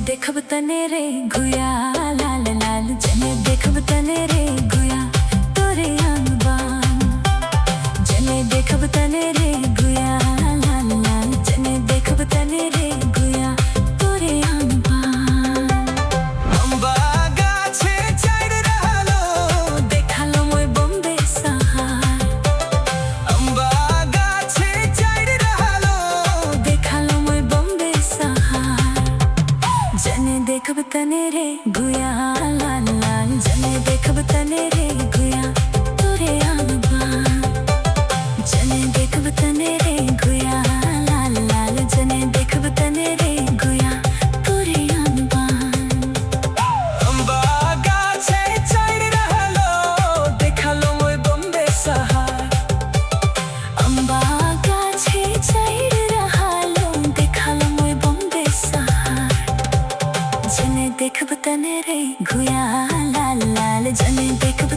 देखब तने रे गुया लाल लाल जने देखब तने रे गुया तोरे आंगबान जने देखब तने रे गुया लाल लाल जने देखब तने रे गुया तोरे आंगबान अम्बा गाछे चढ़ रहलो देखालो मोय बम्बे सहार अम्बा गाछे चढ़ रहलो देखालो मोय बम्बे सहार जने देखब तने रे गुया लाल लाल जने देखब तने रे गुया तोरे आंगबान जने देखब तने रे गुया लाल लाल जने देखब तने रे गुया तोरे आंगबान अम्बा गाछे चढ़ रहलो देखालो मोय बम्बे सहार अम्बा गाछे चढ़ रहलो देखालो मोय बम्बे सहार जने देखब तने रे गुया लाल लाल जने देखब